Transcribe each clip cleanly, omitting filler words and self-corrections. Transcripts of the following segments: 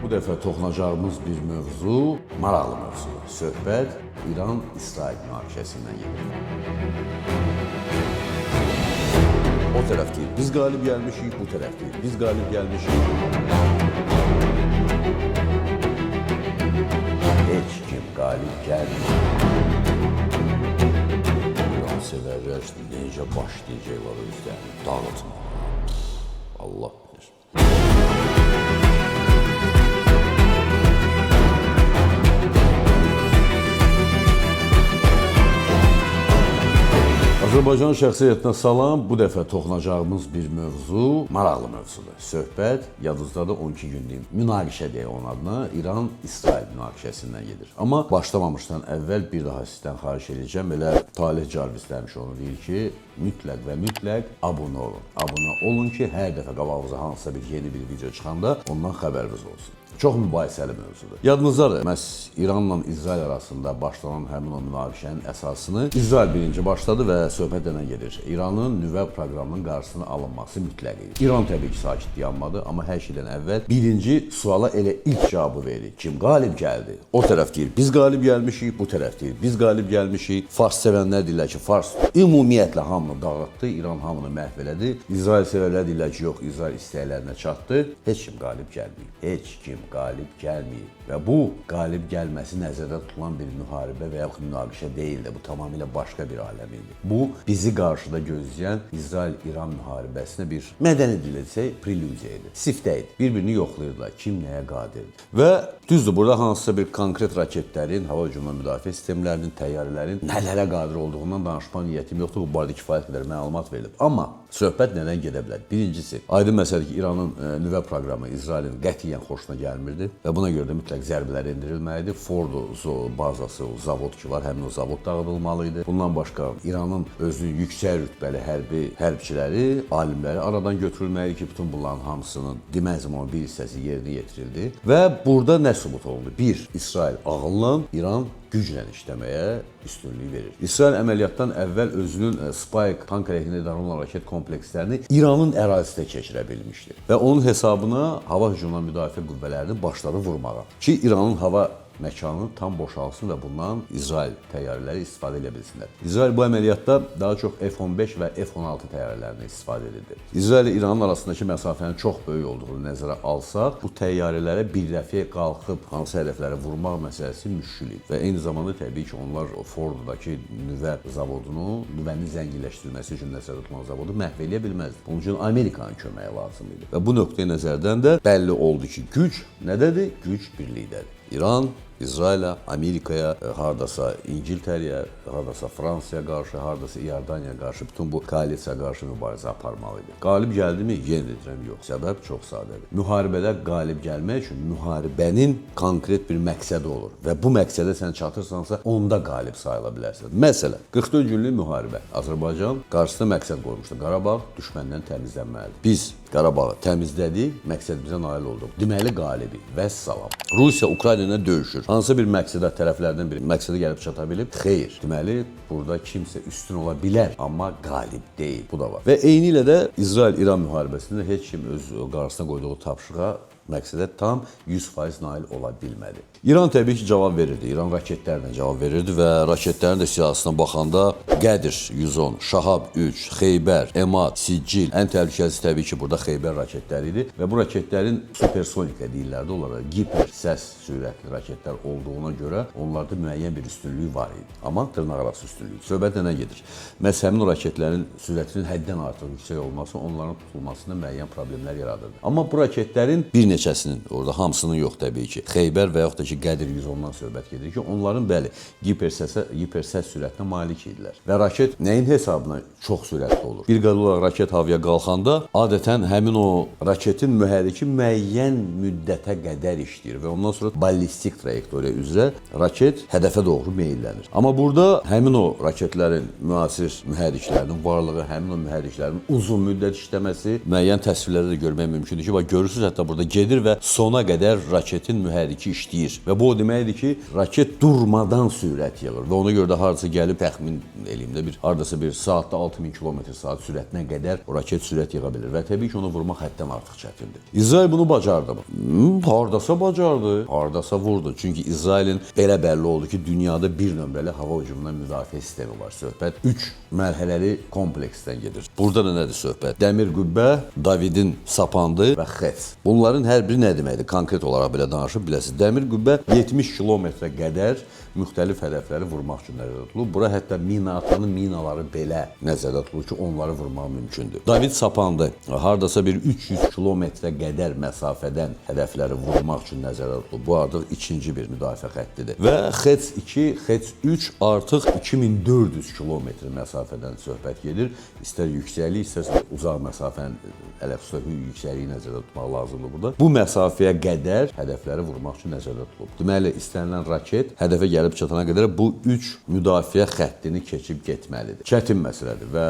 Bu dəfə toxunacağımız bir mövzu maraqlı mövzudur. Söhbət İran-İsrail münaqişəsindən gedir. O tərəf deyir, biz qalib gəlmişik, bu tərəf deyir, biz qalib gəlmişik. Heç kim qalib gəlmir. İran sevərlər necə başlayacaqlar özlərini dağıtmağa. Allah bilir. Azərbaycan şəxsiyyətinə salam. Bu dəfə toxunacağımız bir mövzu maraqlı mövzudur. Söhbət yadınızdadır 12 günlük münaqişə deyək onun adına İran-İsrail münaqişəsindən gedir. Amma başlamamışdan əvvəl bir daha sizdən xahiş edəcəm. Elə Talih Jarvis demiş onu deyir ki, mütləq və mütləq abunə olun. Abunə olun ki, hər dəfə qabağınıza hansısa bir yeni bir video çıxanda ondan xəbəriniz olsun. Çox mübahisəli mövzudur. Yadınızdadır, məhz İranla İsrail arasında başlanan həmin o münaqişənin əsasını İsrail birinci başladı və söhbət nə gedir? İranın nüvə proqramının qarşısının alınması mütləq idi. İran təbii ki, sakit dayanmadı, amma hər şeydən əvvəl birinci suala elə ilk cavabı verir. Kim qalib gəldi? O tərəf deyir, biz qalib gəlmişik, bu tərəf deyir, biz qalib gəlmişik. Fars sevənlər deyirlər ki, Fars ümumiyyətlə hamını dağıtdı, İran hamını məhv elədi. İsrail sevərlər deyirlər ki, yox, İsrail istəklərinə çatdı. Heç kim qalib gəlməyib. Heç kim qalib gəlməyib. Və bu qalib gəlməsi nəzərdə tutulan bir müharibə və yaxud münaqişə deyildi. Bu tamamilə başqa bir aləm idi. Bu bizi qarşıda gözləyən İsrail-İran müharibəsinə bir mədəni dillə desək prelüdiya idi. Siftə idi. Bir-birini yoxlayırdılar. Kim nəyə qadirdir. Və düzdür, burada hansısa bir konkret raketlərin, hava hücumundan müdafiə sistemlərinin, təyyarələrin nələrə qadir olduğundan danışma niyyətim yoxdur. Bu barədə kifayət qədər məlumat verilib. Amma söhbət nədən gedə bilər? Birincisi, aydın məsələdir ki, İranın nüvə proqramı İsrailin qətiyyən xoşuna gəlmirdi və buna görə də mütləq zərbələr endirilməlidir. Fordo bazası, o zavod ki var, həmin o zavod dağıdılmalı idi. Bundan başqa İranın özünün yüksək rütbəli hərbçiləri, alimləri aradan götürülməli ki, bütün bunların hamısının diməzmunun bir hissəsi yerinə yetirildi və burada nə sübut olundu? Bir, İsrail ağılla, İran güclə işləməyə üstünlük verir. İsrail əməliyyatdan əvvəl özünün Spike tank əleyhinə idarə olunan raket komplekslərini İranın ərazisinə keçirə bilmişdi. Və onun hesabına hava hücumundan müdafiə qüvvələrini başladı vurmağa. Ki İranın hava məkanı tam boşalsın və bundan İsrail təyyarələri istifadə edə bilsinlər. İsrail bu əməliyyatda daha çox F-15 və F-16 təyyarələrini istifadə edirdi. İsrail ilə İranın arasındakı məsafənin çox böyük olduğunu nəzərə alsaq, bu təyyarələrə bir dəfə qalxıb hansı hədəfləri vurmaq məsələsi müşkül idi. Və eyni zamanda təbii ki, onlar Fordodakı nüvə zavodunu, nüvənin zənginləşdirilməsi üçün nəzərdə tutulan zavodu məhv eləyə bilməzdi. Bunun üçün Amerikanın köməyi lazım idi. Və bu nöqteyi nəzərdən də bəlli oldu ki, güc nədədir? Güc birlikdədir. İran İsrailə, Amerikaya, hardasa İngiltərəyə, hardasa Fransaya qarşı, hardasa İordaniyaya qarşı, bütün bu koalisiyaya qarşı mübarizə aparmalı idi. Qalib gəldimi? Yenə deyirəm, yox. Səbəb çox sadədir. Müharibədə qalib gəlmək üçün müharibənin konkret bir məqsədi olur və bu məqsədə sən çatırsansa, onda qalib sayıla bilərsən. Məsələn, 44 günlük müharibə. Azərbaycan qarşısına məqsəd qoymuşdu. Qarabağ düşməndən təmizlənməlidir. Biz Qarabağı təmizlədik, məqsədimizə nail olduq. Deməli, qalibi. Vəssalam. Rusiya Ukraynaya döyüşür. Hansısa bir məqsədə tərəflərdən biri məqsədə gəlib çata bilib? Xeyr. Deməli, burada kimsə üstün ola bilər, amma qalib deyil. Bu da var. Və eyni ilə də İsrail-İran müharibəsində heç kim öz qarşısına qoyduğu tapşırığa məqsədə tam 100% nail ola bilmədi. İran təbii ki, cavab verirdi. İran raketlərlə cavab verirdi və raketlərin də siyahısına baxanda Qədir 110, Şahab 3, Xeybər, Emad, Siccil, ən təhlükəlisi təbii ki, burada Xeybər raketləri idi və bu raketlərin supersonika deyirlərdi, onlara hiper səs sürətli raketlər olduğuna görə onlarda müəyyən bir üstünlüyü var idi. Amma dırnaqarası üstünlüyü. Söhbət nə gedir? Məhz həmin o raketlərin sürətinin həddən artıq yüksək olması onların tutulmasında müəyyən problemlər yaradırdı. Amma bu raketlərin bir neçəsinin, orada hamısının yox təbii ki, Xeybər və yaxud da ki, Qədir 110-dan söhbət gedir ki, onların bəli, hipersəs sürətinə malik idilər. Və raket nəyin hesabına çox sürətli olur? Bir qədər olaraq raket havaya qalxanda, adətən həmin o raketin mühərriki müəyyən müddətə qədər işləyir və ondan sonra ballistik trayektoriya üzrə raket hədəfə doğru meyllənir. Amma burada həmin o raketlərin müasir mühərriklərinin varlığı, həmin o mühərriklərin uzun müddət işləməsi müəyyən təsvirlərdə də görmək mümkündür ki, görürsünüz, hətta burada gedir və sona qədər raketin mühərriki işləyir. Və bu o deməkdir ki, raket durmadan sürət yığır və ona görə də harca gəlib təxmin eləyim də, hardasa bir saatda 6000 km/saat sürətinə qədər o raket sürət yığa bilir və təbii ki, onu vurmaq həddən artıq çətindir. İsrail bunu bacardı mı? Hardasa bacardı, hardasa vurdu. Çünki İsrailin belə bəlli oldu ki, dünyada bir nömrəli hava hücumundan müdafiə sistemi var. Söhbət 3 mərhələli kompleksdən gedir. Burada da nədir söhbət? Dəmir qübbə, Davidin sapandı və xətt. Bunların hər biri nə deməkdir? Konkret olaraq belə danışıb biləsiniz. Dəmir qübbə 70 kilometrə qədər müxtəlif hədəfləri vurmaq üçün nəzərdə tutulub. Bura hətta minatanın minaları belə nəzərdə tutulur ki, onları vurmaq mümkündür. David sapandı. Hardasa bir 300 kilometrə qədər məsafədən hədəfləri vurmaq üçün nəzərdə tutulub. Bu artıq ikinci bir müdafiə xəttidir. Və xətt 2, xətt 3 artıq 2400 kilometr məsafədən söhbət gedir. İstər yüksəklik, istərsə uzaq məsafənin ələxüsusi yüksəkliyi nəzərdə tutmaq lazımdır burada. Bu məsafəyə qədər hədəfləri vurmaq üçün nəzərdə tutulub. Deməli, istənilən raket hədəfə gəlib çatana qədər bu 3 müdafiə xəttini keçib getməlidir. Çətin məsələdir və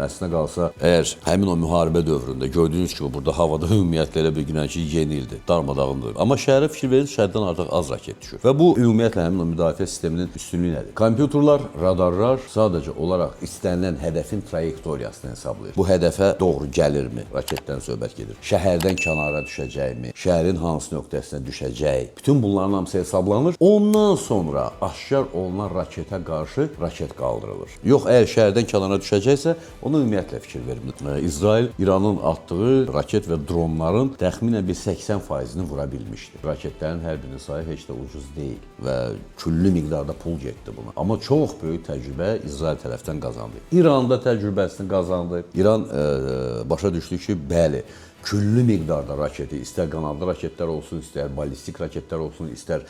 əslində qalsa, əgər həmin o müharibə dövründə gördüyünüz kimi burada havada ümumiyyətlə elə bir günən ki, yenildi, darmadağındır. Amma şəhərə fikir verin, şəhərdən artıq az raket düşür. Və bu ümumiyyətlə həmin o müdafiə sisteminin üstünlüyü nədir? Kompüterlər, radarlar sadəcə olaraq istənilən hədəfin trayektoriyasını hesablayır. Bu hədəfə doğru gəlirmi? Raketdən söhbət gedir. Şəhərdən kənara düşəcəkmi? Şəhərin hansı nöqtəsinə düşəcək? Bütün bunların hamısı hesablanır. Ondan sonra aşkar olunan raketə qarşı raket qaldırılır. Yox, əgər şəhərdən kənara düşəcəksə, ona ümumiyyətlə fikir vermir. İsrail İranın atdığı raket və dronların təxminən bir 80%-ni vura bilmişdi. Raketlərin hər birinin sayı heç də ucuz deyil və küllü miqdarda pul getdi buna. Amma çox böyük təcrübə İsrail tərəfdən qazandı. İran da təcrübəsini qazandı. İran başa düşdü ki, bəli, küllü miqdarda raketi, istər qanadlı raketlər olsun, istər ballistik raketlər olsun, istər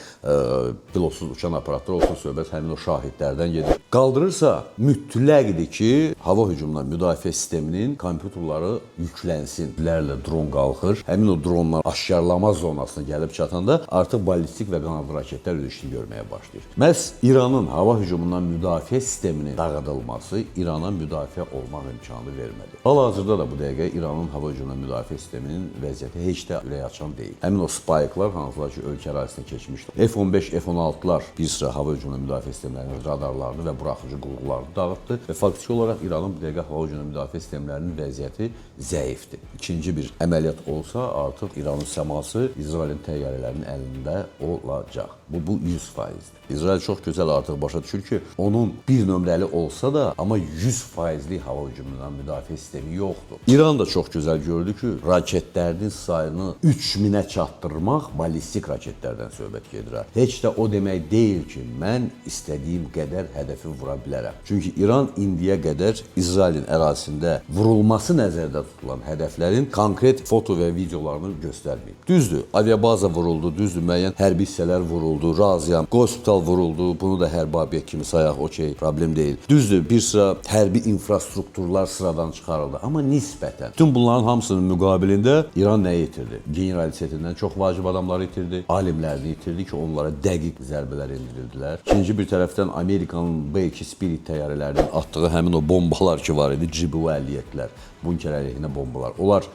pilotsuz uçan aparatlar olsun, söhbət həmin o şahidlərdən gedir. Qaldırırsa, mütləqdir ki, hava hücumundan müdafiə sisteminin kompüterləri yüklənsin. Lərlə dron qalxır. Həmin o dronlar aşkarlama zonasına gəlib çatanda artıq ballistik və qanadlı raketlər öz işini görməyə başlayır. Məhz İranın hava hücumundan müdafiə sisteminin dağıdılması İrana müdafiə olmaq imkanı vermədi. Hal-hazırda da bu dəqiqə İranın hava hücumundan müdafiə sisteminin vəziyyəti heç də ürək açan deyil. Həmin o spike'lar hansılar ki, ölkə ərazisinə keçmişdir. F-15, F-16'lar bir sıra hava hücumundan müdafiə sistemlərinin radarlarını və buraxıcı qurğularını dağıtdı və faktiki olaraq İranın bu dəqiqə hava hücumundan müdafiə sistemlərinin vəziyyəti zəifdir. İkinci bir əməliyyat olsa, artıq İranın səması İsrailin təyyarələrinin əlində olacaq. Bu 100%dir. İsrail çox gözəl artıq başa düşür ki, onun bir nömrəli olsa da, amma 100%lik hava hücumundan müdafiə sistemi yoxdur. İran da çox gözəl gördü ki, raketlərinin sayını 3000-ə çatdırmaq ballistik raketlərdən söhbət gedir. Heç də o demək deyil ki, mən istədiyim qədər hədəfi vura bilərəm. Çünki İran indiyə qədər İsrailin ərazisində vurulması nəzərdə tutulan hədəflərin konkret foto və videolarını göstərməyib. Düzdür, aviabaza vuruldu, düzdür, müəyyən hərbi hissələr vuruldu, razıyam, hospital vuruldu, bunu da hərbi obyekt kimi sayaq, okey, problem deyil. Düzdür, bir sıra hərbi infrastrukturlar sıradan çıxarıldı, amma nisbətən. Bütün bunların hamısının müqabilində İran nə itirdi? Generaliteetindən çox vacib adamları itirdi, alimlərini itirdi ki, onlara dəqiq zərbələr endirdilər. İkinci bir tərəfdən Amerikanın B-2 Spirit təyyarələrinin atdığı həmin o bombalar ki var idi, GBU-57-lər, bunker əleyhinə bombalar. Onlar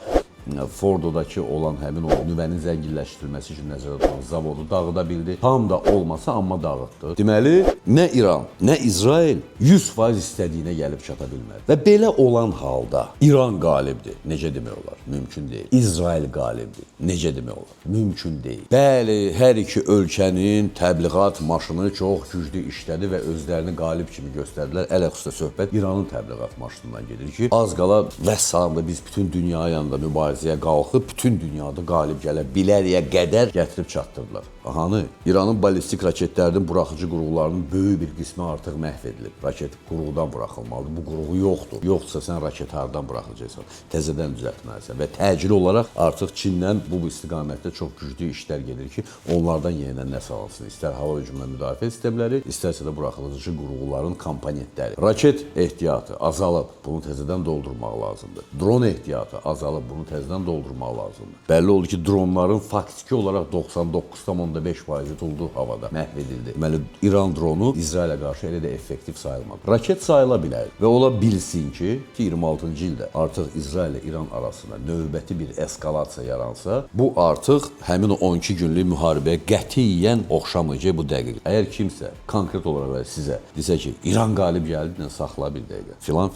Fordodakı olan həmin o nüvənin zənginləşdirilməsi üçün nəzərdə tutulan zavodu dağıda bildi. Tam da olmasa, amma dağıtdı. Deməli, nə İran, nə İsrail 100% istədiyinə gəlib çata bilmədi. Və belə olan halda İran qalibdir. Necə demək olar? Mümkün deyil. İsrail qalibdir. Necə demək olar? Mümkün deyil. Bəli, hər iki ölkənin təbliğat maşını çox güclü işlədi və özlərini qalib kimi göstərdilər. Ələxüsusə söhbət İranın təbliğat maşınından gedir ki, az qala vəssalamda biz bütün dünya yanında mübarizəyə qalxıb, bütün dünyada qalib gələ biləriyə qədər gətirib çatdırdılar. Hanı? İranın ballistik raketlərinin buraxıcı qurğularının böyük bir qismi artıq məhv edilib. Raket qurğudan buraxılmalıdır. Bu qurğu yoxdur. Yoxdursa sən raket hardan buraxacaqsan? Təzədən düzəltməlisən və təcili olaraq artıq Çindən bu istiqamətdə çox güclü işlər gedir ki, onlardan yenidən nəsə alınsın. İstər hava hücumundan müdafiə sistemləri, istərsə də buraxıcı qurğuların komponentləri. Raket ehtiyatı azalıb, bunu təzədən doldurmaq lazımdır. Dron ehtiyatı azalıb, bunu 8%-dən doldurmaq lazımdır. Bəlli oldu ki, dronların faktiki olaraq 99,5% tutuldu havada, məhv edildi. Deməli, İran dronu İsrailə qarşı elə də effektiv sayılmadı. Raket sayıla bilər və ola bilsin ki, 26-cı ildə artıq İsrail ilə İran arasında növbəti bir eskalasiya yaransa, bu artıq həmin o 12 günlük müharibəyə qətiyyən oxşamayacaq bu dəqiq. Əgər kimsə konkret olaraq sizə desə ki, İran qalib gəldi, saxla bir dəqiqə. Filan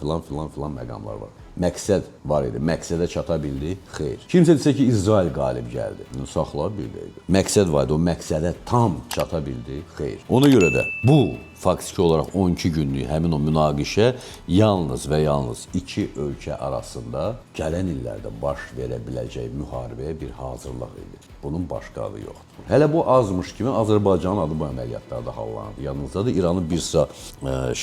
məqamlar var. Məqsəd var idi. Məqsədə çata bildi? Xeyr. Kimsə desə ki, İsrail qalib gəldi. Saxla bir dəqiqə. Məqsəd var idi. O məqsədə tam çata bildi? Xeyr. Ona görə də bu faktiki olaraq 12 günlük həmin o münaqişə yalnız və yalnız iki ölkə arasında gələn illərdə baş verə biləcək müharibəyə bir hazırlıq idi. Bunun başqa adı yoxdur. Hələ bu azmış kimi Azərbaycanın adı bu əməliyyatlarda hallandı. Yalnızca da İranın bir sıra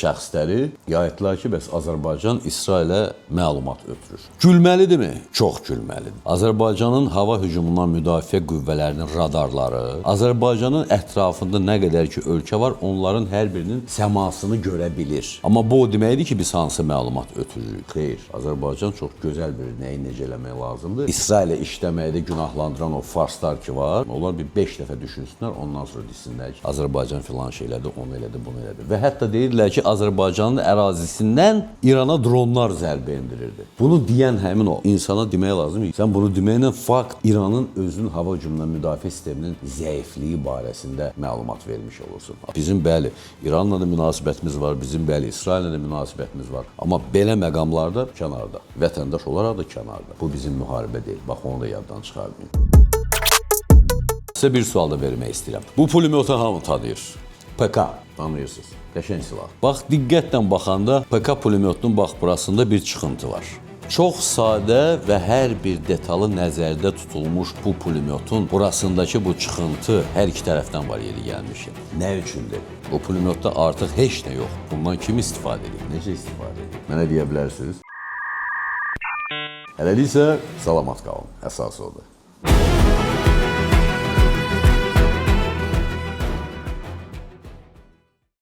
şəxsləri qayıtdılar ki, bəs Azərbaycan İsrailə məlumat ötürür. Gülməlidirmi? Çox gülməlidir. Azərbaycanın hava hücumundan müdafiə qüvvələrinin radarları, Azərbaycanın ətrafında nə qədər ki ölkə var, onların hər birinin səmasını görə bilir. Amma bu o deməkdir ki, biz hansı məlumat ötürürük? Xeyr. Azərbaycan çox gözəl bir nəyi necə eləmək lazımdır. İsrailə işləməkdə günahlandıran o farslar ki var, onlar bir 5 dəfə düşünsünlər, ondan sonra desinlər ki, Azərbaycan filan şeylədi, onu elədi, bunu elədi. Və hətta deyirlər ki, Azərbaycanın ərazisindən İrana dronlar zərbə endirirdi. Bunu deyən həmin o insana demək lazım ki, sən bunu deməklə fakt İranın özünün hava hücumundan müdafiə sisteminin zəifliyi barəsində məlumat vermiş olursun. Bizim bəli, İranla da münasibətimiz var, bizim bəli, İsraillə də münasibətimiz var. Amma belə məqamlarda kənarda, vətəndaş olaraq da kənarda. Bu bizim müharibə deyil. Bax, onu da yaddan çıxarmayın. Sizə bir sual da vermək istəyirəm. Bu pulemyotu hamı tanıyır. PK tanıyırsınız. Qəşəng silah. Bax, diqqətlə baxanda PK pulemyotunun bax burasında bir çıxıntı var. Çox sadə və hər bir detalı nəzərdə tutulmuş bu pulemyotun burasındakı bu çıxıntı hər iki tərəfdən var yeri gəlmişdir. Nə üçündür? Bu pulemyotda artıq heç nə yox. Bundan kim istifadə edir? Necə istifadə edir? Mənə deyə bilərsiniz. Hələlik isə salamat qalın. Əsas odur.